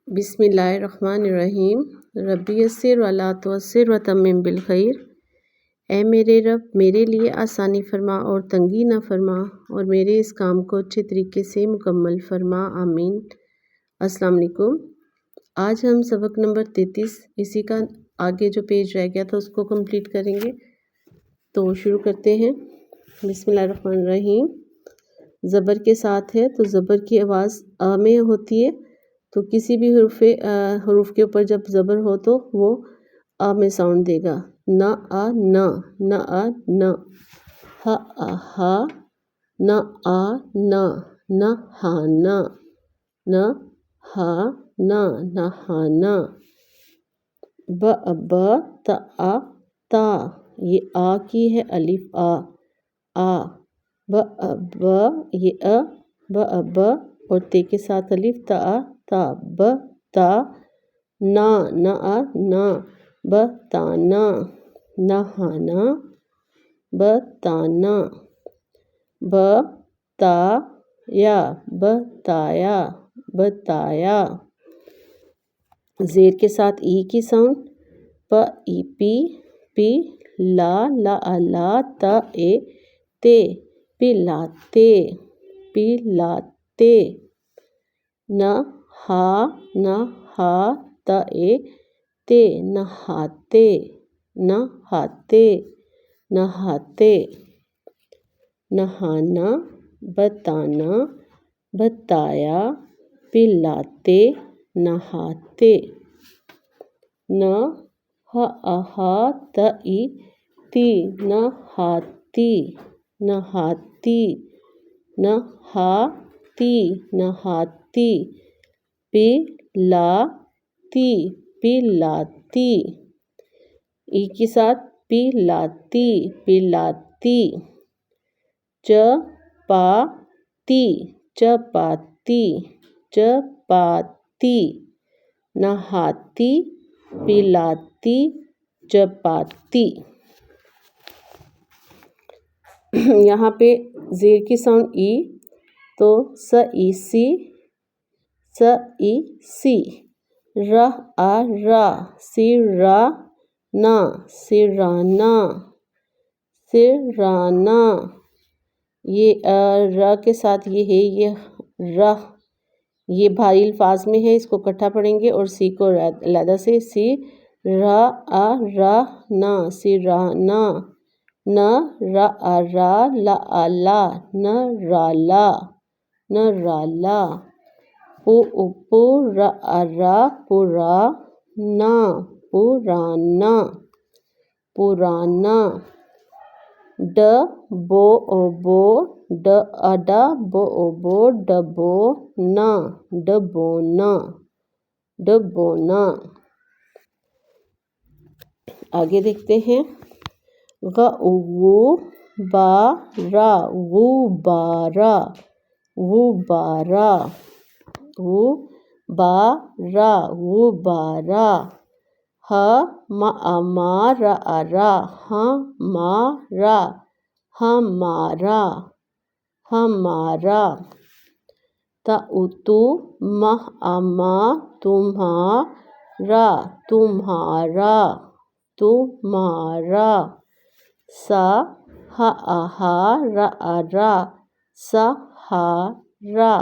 बिस्मिल्लाहिर्रहमानिर्रहीम। रब्बी यस्सिर वला तुअस्सिर वतम्मिम बिल खैर। ऐ मेरे रब, मेरे लिए आसानी फरमा और तंगी न फरमा, और मेरे इस काम को अच्छे तरीके से मुकम्मल फरमा, आमीन। अस्सलाम वालेकुम। आज हम सबक नंबर 33, इसी का आगे जो पेज रह गया था उसको कंप्लीट करेंगे। तो शुरू करते हैं। बिस्मिल्लाहिर्रहमानिर्रहीम। ज़बर के साथ है तो ज़बर की आवाज़ अ में होती है, तो किसी भी हरूफ के ऊपर जब ज़बर हो तो वो आ में साउंड देगा। न आ न, न आ न, ह आ हा, न आ न, न हा न, न हा न, न हा न, ब ब त आ ता, ये आ की है अलिफ आ, ब ब ये अ, ब ब और ते के साथ अलिफ ता ब ता, ना न आ ना, ब ता ना, न हा ना, ब ता ना, ब ता या, बताया, बताया। ज़ेर के साथ ई की साउंड, प ई पी, ला ला त ए ते, पिलाते, पिलाते। न हा त ए ते, नहाते, नहाते, नहाते। नहाना, बताना, बताया, पिलाते, नहाते। न हा त ई ती, नहाती, नहाती, नहाती, नहाती। पिलाती, पिलाती, ई के साथ पिलाती, पिलाती। चपाती, चपाती, चपाती। नहाती, पिलाती, चपाती। यहाँ पे ज़ेर की साउंड ई, तो स ई सी, रह आ रा, सिरा ना, सिराना, सिराना। ये र के साथ ये है, ये रह, ये भारी अल्फाज में है, इसको इकट्ठा पढ़ेंगे और सी को अलहदा से, सी रा आ रा ना, सिराना। न रा आ रा, ला आ ला, न राला, न राला। पु रा आ रा, पुरा ना, पुराना, पुराना। ड बो ड अडा बो डबो ना, डबोना, डबोना। आगे देखते हैं। गुबारा, गुबारा, गुबारा, गुबारा, गुबारा। मारा, हमारा, हमारा, हमारा। तू मा, तुम्हारा, तुम्हारा, तुम्हारा। सा हा रा, सहारा,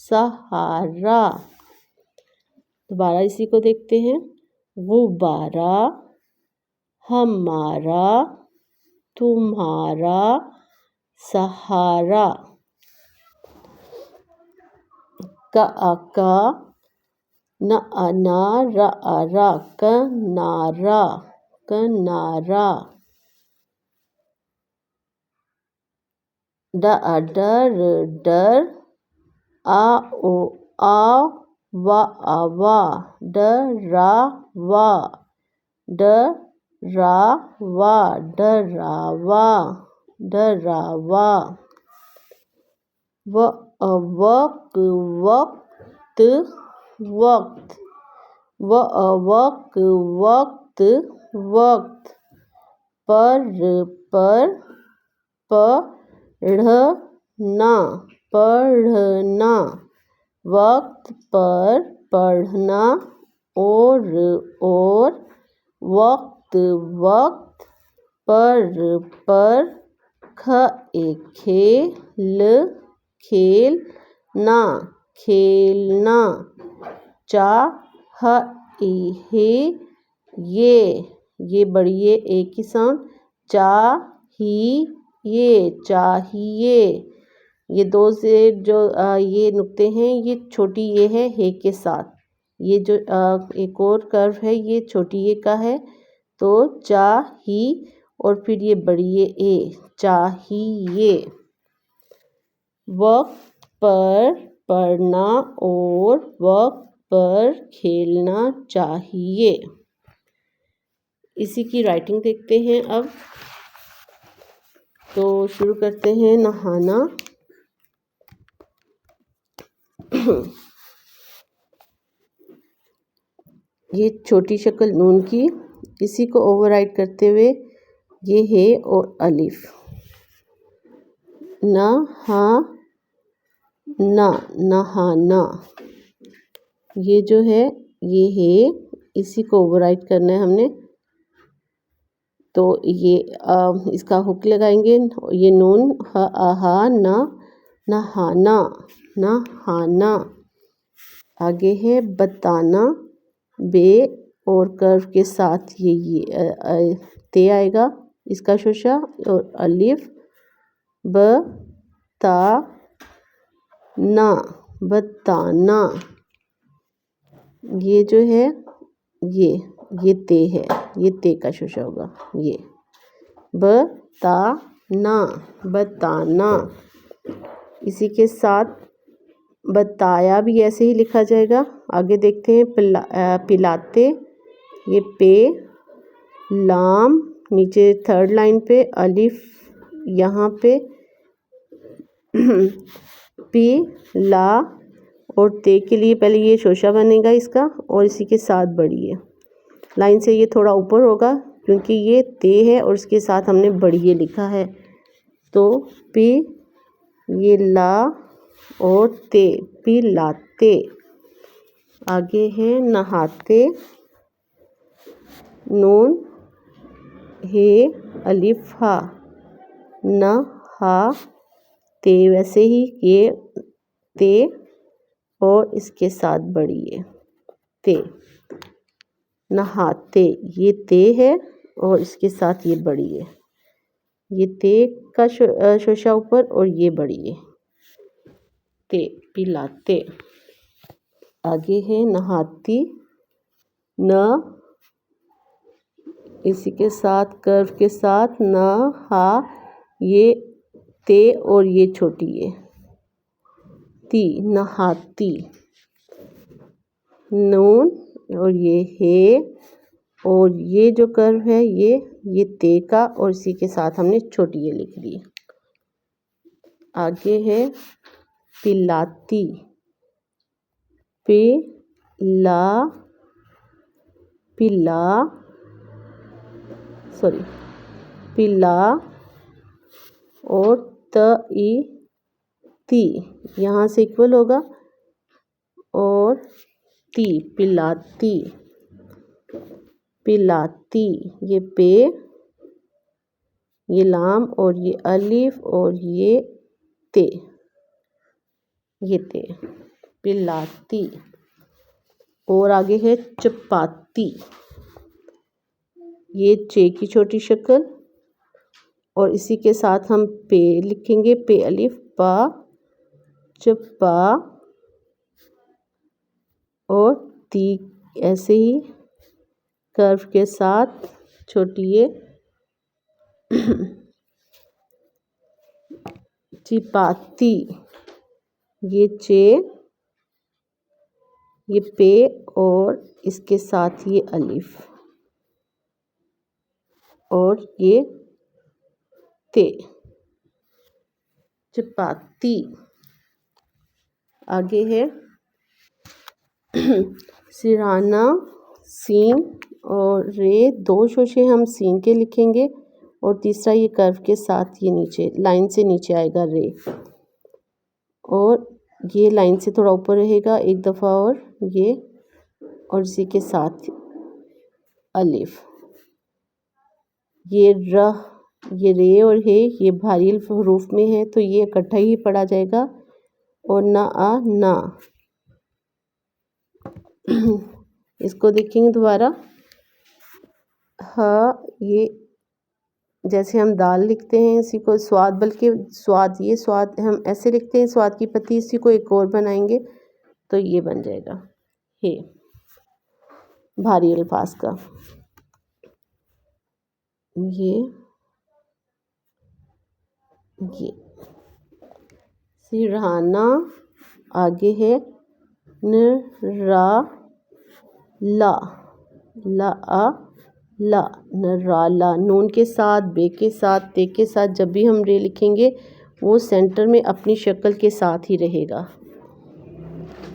सहारा। दोबारा इसी को देखते हैं। गुब्बारा, हमारा, तुम्हारा, सहारा। का न अना रा, कनारा, कनारा। डर, डर, वा, डरावा, डरावा, डरावा, डरावा। वक्त, वक्त, वक्त, वक्त। पढ़ना, पढ़ना। वक्त पर पढ़ना, और वक्त वक्त, पर खेल खेलना, खेलना, चाहिए, ये बढ़िए एक ही साउंड, चाहिए। ये दो से जो ये नुक्ते हैं, ये छोटी ये है हे के साथ। ये जो एक और कर्व है ये छोटी ये का है, तो चाही, और फिर ये बड़ी ये ए, चाहिए। वक्त पर पढ़ना और वक्त पर खेलना चाहिए। इसी की राइटिंग देखते हैं अब। तो शुरू करते हैं। नहाना, ये छोटी शक्ल नून की, इसी को ओवरराइड करते हुए ये है और अलिफ। नहाना, ये जो है ये है, इसी को ओवरराइड करना है हमने। तो ये इसका हुक लगाएंगे, ये नून नहाना, नहाना। आगे है बताना, बे और कर्व के साथ ये ते आएगा इसका शोशा, और अलिफ, बताना। ये जो है ये ते है, ये ते का शोशा होगा, ये बताना। इसी के साथ बताया भी ऐसे ही लिखा जाएगा। आगे देखते हैं। पिलाते, ये पे, लाम नीचे थर्ड लाइन पे, अलिफ यहाँ पे, ला, और ते के लिए पहले ये शोशा बनेगा इसका, और इसी के साथ बढ़िए लाइन से ये थोड़ा ऊपर होगा क्योंकि ये ते है और इसके साथ हमने बढ़िए लिखा है। तो पी, ये ला और ते, पिलाते। आगे है नहाते, नून हे अलिफ हा, नहाते, वैसे ही ये ते और इसके साथ बढ़िए ते, नहाते, ये ते है और इसके साथ ये बड़ी है, ये ते का शोशा ऊपर और ये बड़ी है, ते, पिलाते। आगे है नहाती, न इसी के साथ कर्व के साथ, न हा, ये ते और ये छोटी है ती, नहाती। नून और ये है, और ये जो कर्व है ये ते का, और इसी के साथ हमने छोटी ये लिख दी। आगे है पिलाती, पिला और ती यहाँ से इक्वल होगा, और ती, पिलाती, ये पे, ये लाम और ये अलिफ और ये ते, पिलाती। और आगे है चपाती, ये चे की छोटी शक्ल, और इसी के साथ हम पे लिखेंगे, पे अलिफ, पा, चपा, और ती ऐसे ही कर्व के साथ छोटी ये चिपाती, ये चे, ये पे और इसके साथ ये अलिफ, और ये ते, चपाती। आगे है सिराना, सीन और रे, दो शोशे हम सीन के लिखेंगे, और तीसरा ये कर्व के साथ ये नीचे लाइन से नीचे आएगा रे, और ये लाइन से थोड़ा ऊपर रहेगा एक दफ़ा, और इसी के साथ अलिफ। ये र, ये रे और हे ये भारी हरूफ में है तो ये इकट्ठा ही पढ़ा जाएगा, और ना आ ना। इसको देखेंगे दोबारा। हाँ, ये जैसे हम दाल लिखते हैं इसी को स्वाद, बल्कि स्वाद, ये स्वाद हम ऐसे लिखते हैं स्वाद की पत्ती, इसी को एक और बनाएंगे तो ये बन जाएगा हे, भारी अल्फाज का। ये सिरहाना, आगे है न रा ला, ला आ ला, नराला। नून के साथ, बे के साथ, ते के साथ जब भी हम रे लिखेंगे वो सेंटर में अपनी शक्ल के साथ ही रहेगा।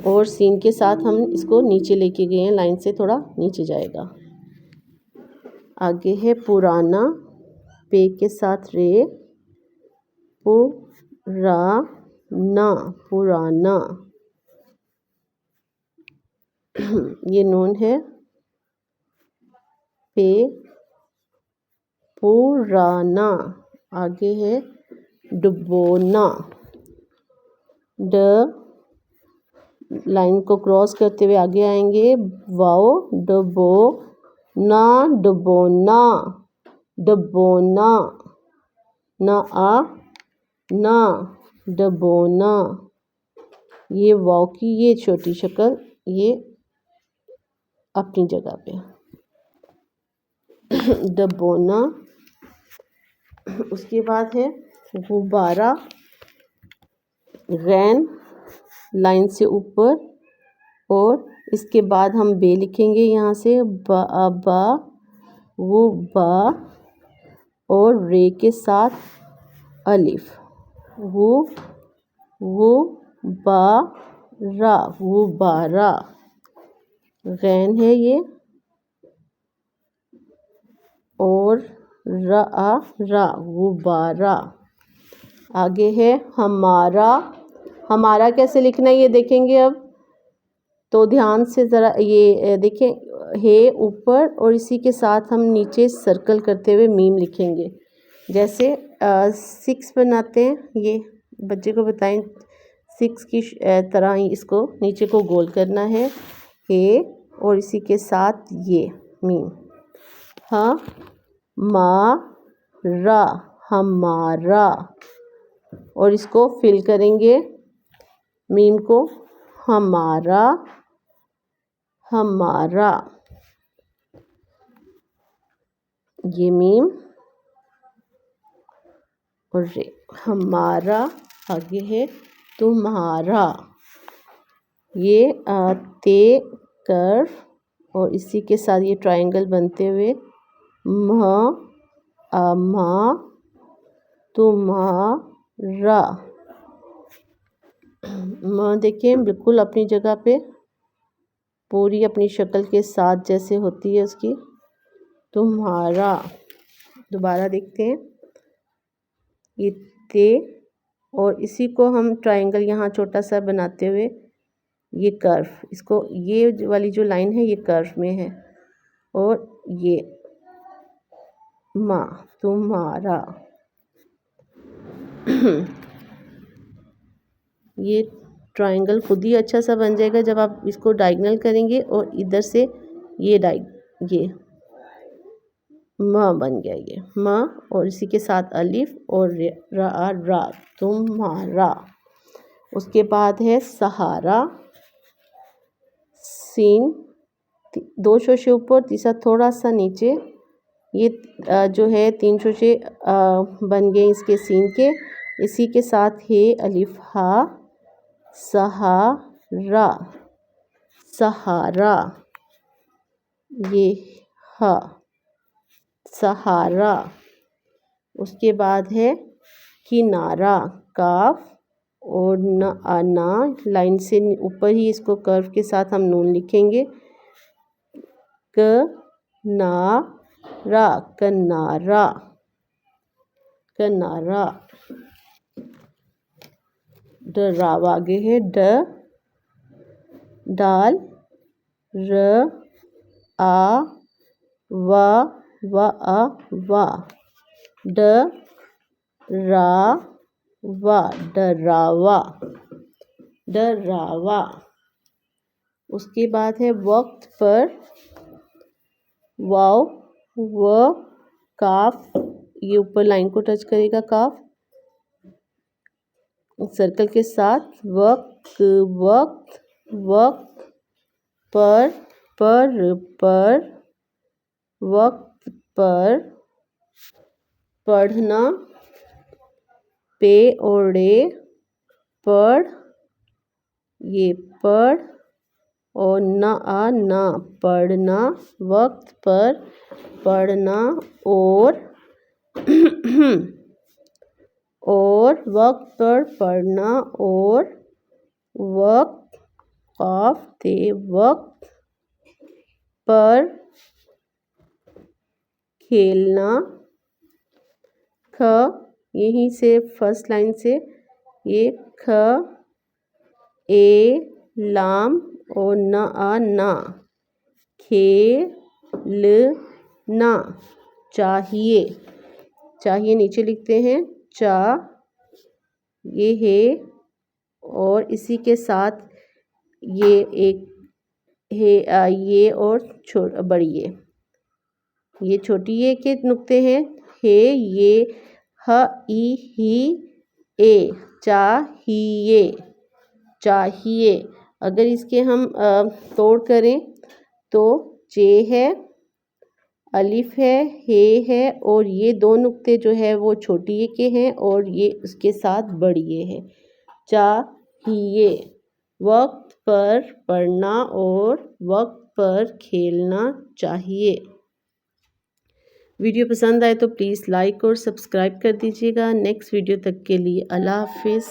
और सीन के साथ हम इसको नीचे लेके गए हैं, लाइन से थोड़ा नीचे जाएगा। आगे है पुराना, पे के साथ रे, पुराना, पुराना। ये नून है, पे, पुराना। आगे है डुबोना, ड, लाइन को क्रॉस करते हुए आगे आएंगे, वाओ, डबो ना, डबोना, डबोना, ना आ ना, डबोना। ये वाओ की ये छोटी शक्ल, ये अपनी जगह पे डबोना। उसके बाद है गुब्बारा, गैन लाइन से ऊपर, और इसके बाद हम बे लिखेंगे यहाँ से, बा, बा, वो बा, और रे के साथ अलिफ, वो बा रा, वो बारा। गैन है ये, और रा रा, गुब्बारा। आगे है हमारा, हमारा कैसे लिखना है ये देखेंगे अब, तो ध्यान से ज़रा ये देखें, हे ऊपर और इसी के साथ हम नीचे सर्कल करते हुए मीम लिखेंगे, जैसे 6 बनाते हैं। ये बच्चे को बताएं 6 की तरह ही इसको नीचे को गोल करना है, हे और इसी के साथ ये मीम, हाँ मा रा, हमारा। और इसको फिल करेंगे मीम को, हमारा, हमारा, ये मीम और रे, हमारा। आगे है तुम्हारा, ये ते कर्व और इसी के साथ ये ट्रायंगल बनते हुए, म, मा, तुम्हारा। म देखिए बिल्कुल अपनी जगह पे, पूरी अपनी शक्ल के साथ जैसे होती है उसकी, तुम्हारा। दोबारा देखते हैं, ये ते और इसी को हम ट्रायंगल यहाँ छोटा सा बनाते हुए, ये कर्व, इसको ये वाली जो लाइन है ये कर्व में है, और ये माँ, तुम्हारा। ये ट्रायंगल खुद ही अच्छा सा बन जाएगा जब आप इसको डायगोनल करेंगे, और इधर से ये माँ बन गया, ये माँ और इसी के साथ अलिफ और रा रा, तुम्हारा। उसके बाद है सहारा, सीन 2 शोशे ऊपर, तीसरा थोड़ा सा नीचे, ये जो है 3 शोशे बन गए इसके सीन के, इसी के साथ है अलिफ हा, सहारा, सहारा, ये हा, सहारा। उसके बाद है किनारा, काफ और ना लाइन से ऊपर ही इसको कर्व के साथ हम नून लिखेंगे, क ना रा, कनारा, कनारा। डरावा आगे है ड दाल र आ वा आ वा ड रा वा डरावा डरावा। उसके बाद है वक्त पर वाव व काफ, ये ऊपर लाइन को टच करेगा काफ सर्कल के साथ। वक्त वक्त वक्त पर वक्त पर पढ़ना पे ओढ़े पढ़, ये पढ़ और ना पढ़ना वक्त पर पढ़ना और और वक्त पर पढ़ना और वक्त काफ थे वक्त पर खेलना ख, यहीं से फर्स्ट लाइन से ये ख ए लाम और ना खेलना चाहिए चाहिए नीचे लिखते हैं चा, ये है और इसी के साथ ये एक है ये और बड़ी ये छोटी ये के नुक्ते हैं हे ये ह ई ही ए चाहिए चाहिए। अगर इसके हम तोड़ करें तो जे है अलिफ है हे है और ये दो नुक्ते जो है वो छोटी ये के हैं और ये उसके साथ बड़ी ये है चाहिए। वक्त पर पढ़ना और वक्त पर खेलना चाहिए। वीडियो पसंद आए तो प्लीज़ लाइक और सब्सक्राइब कर दीजिएगा। नेक्स्ट वीडियो तक के लिए अल्लाह हाफिज़।